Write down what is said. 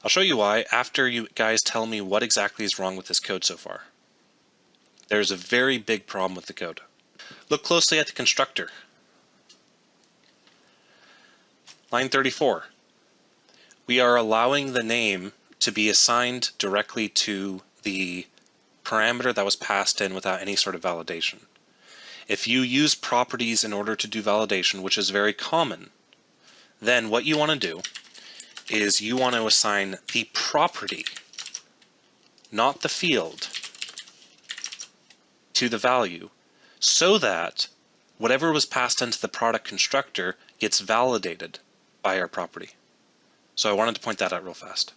I'll show you why after you guys tell me what exactly is wrong with this code so far. There's a very big problem with the code. Look closely at the constructor. Line 34. We are allowing the name to be assigned directly to the parameter that was passed in without any sort of validation. If you use properties in order to do validation, which is very common, then what you want to do is you want to assign the property, not the field, to the value, so that whatever was passed into the product constructor gets validated by our property. So I wanted to point that out real fast.